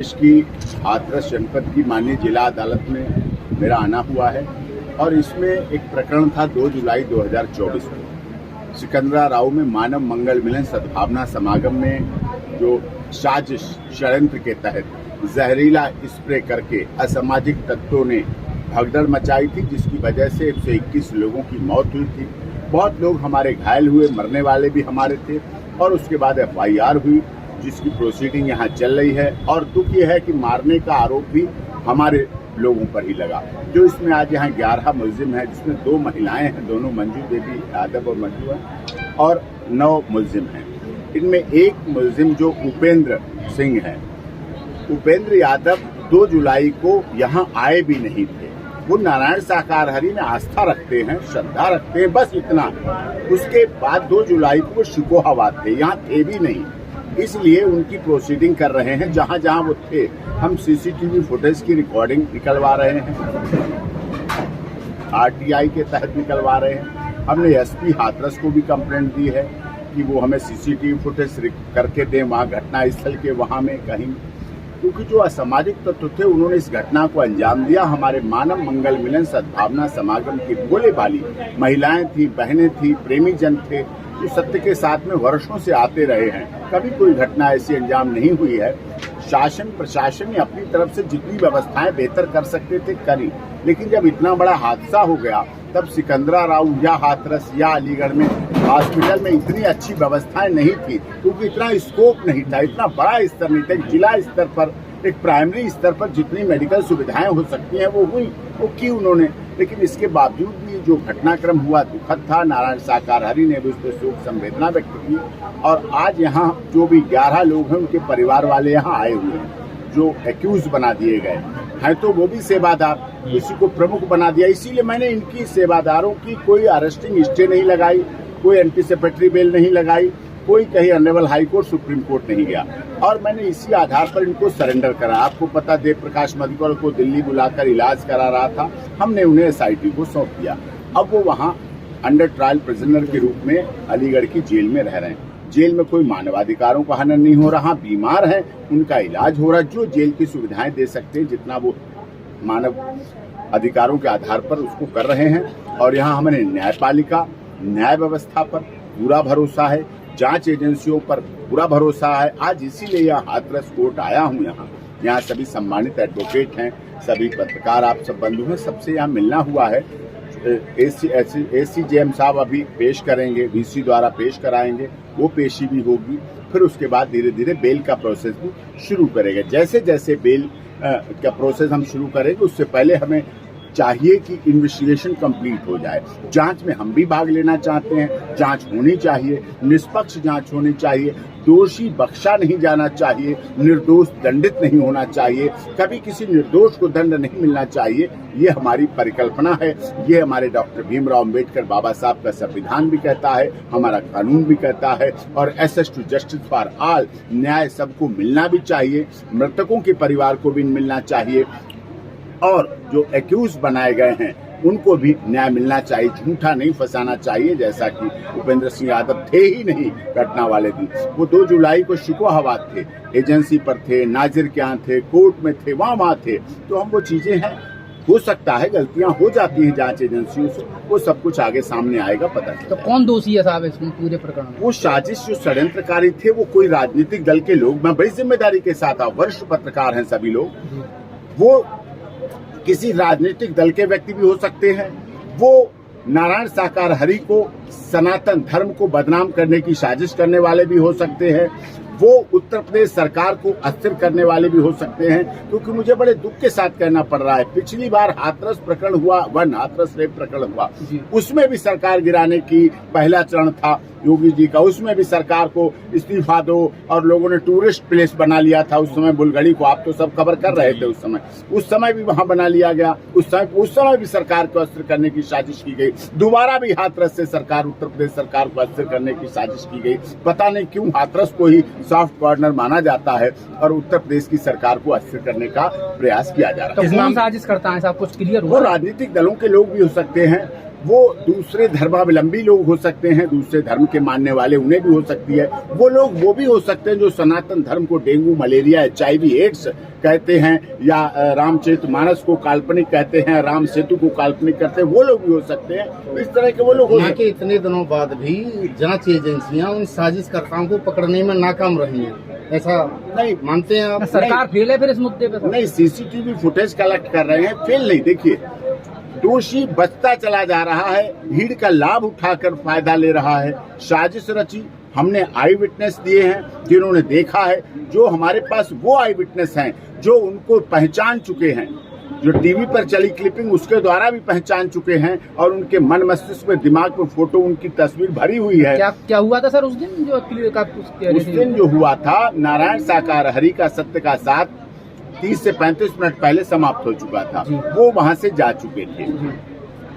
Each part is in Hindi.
देश की हाथरस जनपद की माननीय जिला अदालत में मेरा आना हुआ है और इसमें एक प्रकरण था 2 जुलाई 2024 को सिकंदरा राव में मानव मंगल मिलन सद्भावना समागम में जो साजिश षड्यंत्र के तहत जहरीला स्प्रे करके असामाजिक तत्वों ने भगदड़ मचाई थी, जिसकी वजह से 121 लोगों की मौत हुई थी। बहुत लोग हमारे घायल हुए, मरने वाले भी हमारे थे और उसके बाद FIR हुई जिसकी प्रोसीडिंग यहाँ चल रही है। और दुख यह है कि मारने का आरोप भी हमारे लोगों पर ही लगा। जो इसमें आज यहाँ 11 मुलजिम हैं, जिसमें 2 महिलाएं हैं, दोनों मंजू देवी यादव और मंजू हैं, और 9 मुलजिम हैं। इनमें एक मुलजिम जो उपेंद्र सिंह है, उपेंद्र यादव 2 जुलाई को यहाँ आए भी नहीं थे। वो नारायण शाकाहारी में आस्था रखते हैं, श्रद्धा रखते हैं, बस इतना। उसके बाद 2 जुलाई को वो शिकोहाबाद थे, यहाँ थे भी नहीं। इसलिए उनकी प्रोसीडिंग कर रहे हैं। जहां जहां वो थे हम CCTV फुटेज की रिकॉर्डिंग निकलवा रहे हैं, RTI के तहत निकलवा रहे हैं। हमने SP हाथरस को भी कंप्लेंट दी है कि वो हमें CCTV फुटेज करके दें वहां घटना स्थल के, वहां में कहीं, क्योंकि जो असामाजिक तत्व थे उन्होंने इस घटना को अंजाम दिया। हमारे मानव मंगल मिलन सद्भावना समागम की भोले भाली महिलाएं थी, बहनें थी, प्रेमी जन थे, जो सत्य के साथ में वर्षों से आते रहे हैं। कभी कोई घटना ऐसी अंजाम नहीं हुई है। शासन प्रशासन ने अपनी तरफ से जितनी व्यवस्थाएं बेहतर कर सकते थे करी, लेकिन जब इतना बड़ा हादसा हो गया तब सिकंदरा राव या हाथरस या अलीगढ़ में हॉस्पिटल में इतनी अच्छी व्यवस्थाएं नहीं थी, क्योंकि इतना स्कोप नहीं था, इतना बड़ा स्तर नहीं था। जिला स्तर पर, एक प्राइमरी स्तर पर जितनी मेडिकल सुविधाएं हो सकती हैं वो हुई, वो की उन्होंने। लेकिन इसके बावजूद भी जो घटनाक्रम हुआ दुखद था। नारायण शाकाहारी ने भी उस पर शोक संवेदना व्यक्त की। और आज यहाँ जो भी 11 लोग हैं उनके परिवार वाले यहाँ आए हुए हैं, जो एक्यूज बना दिए गए हैं, तो वो भी सेवादार, किसी को प्रमुख बना दिया। इसीलिए मैंने इनकी सेवादारों की कोई अरेस्टिंग स्टे नहीं लगाई, कोई एंटीसिपेटरी बेल नहीं लगाई, कोई कहीं honourable high court supreme court नहीं गया, और मैंने इसी आधार पर इनको सरेंडर करा। आपको पता, देव प्रकाश मधुकर को दिल्ली बुलाकर इलाज करा रहा था, हमने उन्हें SIT को सौंप दिया। अब वो वहाँ अंडर ट्रायल प्रिजनर के रूप में अलीगढ़ की जेल में रह रहे हैं। जेल में कोई मानवाधिकारों का हनन नहीं हो रहा, बीमार है, उनका इलाज हो रहा, जो जेल की सुविधाएं दे सकते हैं जितना वो मानव अधिकारों के आधार पर उसको कर रहे हैं। और यहाँ हमें न्यायपालिका, न्याय व्यवस्था पर पूरा भरोसा है, जांच एजेंसियों पर पूरा भरोसा है। आज इसीलिए यहाँ हाथरस कोर्ट आया हूँ। यहाँ सभी सम्मानित एडवोकेट हैं, सभी पत्रकार, आप सब बंधु हैं, सबसे यहाँ मिलना हुआ है। ACJM साहब अभी पेश करेंगे, VC द्वारा पेश कराएंगे, वो पेशी भी होगी। फिर उसके बाद धीरे धीरे बेल का प्रोसेस भी शुरू करेंगे। जैसे जैसे बेल का प्रोसेस हम शुरू करेंगे, उससे पहले हमें चाहिए कि इन्वेस्टिगेशन कंप्लीट हो जाए। जांच में हम भी भाग लेना चाहते हैं, जांच होनी चाहिए, निष्पक्ष जांच होनी चाहिए, दोषी बख्शा नहीं जाना चाहिए, निर्दोष दंडित नहीं होना चाहिए, कभी किसी निर्दोष को दंड नहीं मिलना चाहिए। ये हमारी परिकल्पना है, ये हमारे डॉक्टर भीमराव अंबेडकर बाबा साहब का संविधान भी कहता है, हमारा कानून भी कहता है, और access to justice for all, न्याय सबको मिलना भी चाहिए, मृतकों के परिवार को भी मिलना चाहिए, और जो एक्यूज बनाए गए हैं उनको भी न्याय मिलना चाहिए, झूठा नहीं फंसाना चाहिए। जैसा कि उपेंद्र सिंह यादव थे ही नहीं घटना वाले दिन, वो 2 जुलाई को शिकोहाबाद थे, एजेंसी पर थे, नाजिर के यहाँ थे, कोर्ट में थे, वहाँ थे। तो हम वो चीजें हैं, हो सकता है गलतियां हो जाती हैं जांच एजेंसियों से, वो सब कुछ आगे सामने आएगा, पता चलेगा। तो कौन दोषी है साहब इसमें पूरे प्रकरण में? वो साजिश जो षड्यंत्रकारी थे वो कोई राजनीतिक दल के लोग, मैं बड़ी जिम्मेदारी के साथ वरिष्ठ पत्रकार हैं सभी लोग, वो किसी राजनीतिक दल के व्यक्ति भी हो सकते हैं, वो नारायण शाकाहारी को, सनातन धर्म को बदनाम करने की साजिश करने वाले भी हो सकते हैं, वो उत्तर प्रदेश सरकार को अस्थिर करने वाले भी हो सकते हैं। क्योंकि मुझे बड़े दुख के साथ कहना पड़ रहा है, पिछली बार हाथरस प्रकरण हुआ, हाथरस रेप प्रकरण हुआ, उसमें भी सरकार गिराने की पहला चरण था योगी जी का, उसमें भी सरकार को इस्तीफा दो, और लोगों ने टूरिस्ट प्लेस बना लिया था उस समय बुलगड़ी को, आप तो सब खबर कर रहे थे उस समय भी वहां बना लिया गया। उस समय भी सरकार को अस्थिर करने की साजिश की गई। दोबारा भी हाथरस से सरकार, उत्तर प्रदेश सरकार को अस्थिर करने की साजिश की गई। पता नहीं क्यों हाथरस को ही सॉफ्ट कॉर्नर माना जाता है और उत्तर प्रदेश की सरकार को अस्थिर करने का प्रयास किया जा रहा है। तो कौन साजिश करता है साहब, कुछ क्लियर हो? वो राजनीतिक दलों के लोग भी हो सकते हैं, वो दूसरे धर्मावलंबी लोग हो सकते हैं, दूसरे धर्म के मानने वाले, उन्हें भी हो सकती है। वो भी हो सकते हैं जो सनातन धर्म को डेंगू, मलेरिया, HIV, एड्स कहते हैं, या रामचरितमानस को काल्पनिक कहते हैं, राम सेतु को काल्पनिक करते हैं, वो लोग भी हो सकते हैं। इस तरह के वो लोग हो यहाँ सकते के इतने दिनों बाद भी जांच एजेंसियां उन साजिशकर्ताओं को पकड़ने में नाकाम रही हैं, ऐसा नहीं मानते हैं आप? सरकार फेल है फिर इस मुद्दे पे सर? नहीं, CCTV फुटेज कलेक्ट कर रहे हैं, फेल नहीं। देखिए, दोषी बचता चला जा रहा है, भीड़ का लाभ उठाकर फायदा ले रहा है। साजिश रची, हमने आई विटनेस दिए हैं जिन्होंने देखा है। जो हमारे पास वो आई विटनेस हैं जो उनको पहचान चुके हैं, जो टीवी पर चली क्लिपिंग उसके द्वारा भी पहचान चुके हैं, और उनके मन मस्तिष्क में, दिमाग में फोटो, उनकी तस्वीर भरी हुई है। क्या हुआ था सर उस दिन जो उस दिन जो हुआ था, नारायण साकार हरि का सत्य का साथ 30 से 35 मिनट पहले समाप्त हो चुका था। वो वहां से जा चुके थे,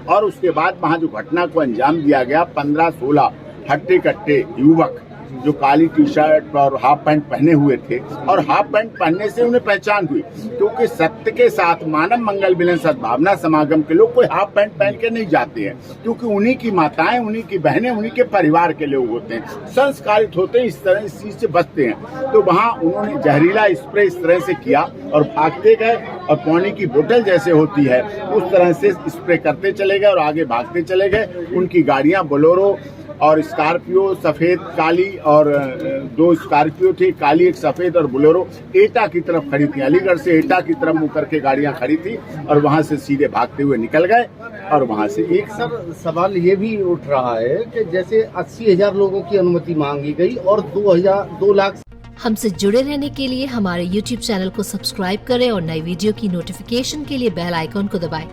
और उसके बाद वहां जो घटना को अंजाम दिया गया, 15-16 हट्टे कट्टे युवक जो काली टी-शर्ट और हाफ पैंट पहने हुए थे, और हाफ पैंट पहनने से उन्हें पहचान हुई, क्योंकि सत्य के साथ मानव मंगल मिलन सद्भावना समागम के लोग कोई हाफ पैंट पहन के नहीं जाते हैं, क्योंकि उन्हीं की माताएं, उन्हीं की बहनें, उन्हीं के परिवार के लोग होते हैं, संस्कारित होते हैं, इस तरह इस चीज से बचते हैं। तो वहां उन्होंने जहरीला स्प्रे इस तरह से किया और भागते गए, और पानी की बोतल जैसे होती है उस तरह से स्प्रे करते चले गए और आगे भागते चले गए। उनकी गाड़ियां बोलेरो और स्कॉर्पियो, सफेद काली, और 2 स्कॉर्पियो थी, काली एक सफेद और बोलेरो, एटा की तरफ खड़ी थी। अलीगढ़ से एटा की तरफ मुंह करके गाड़ियां खड़ी थी, और वहां से सीधे भागते हुए निकल गए। और वहां से एक सर सवाल ये भी उठ रहा है कि जैसे 80,000 लोगों की अनुमति मांगी गई और 2 लाख। हमसे जुड़े रहने के लिए हमारे YouTube चैनल को सब्सक्राइब करें और नई वीडियो की नोटिफिकेशन के लिए बेल आइकॉन को दबाएं।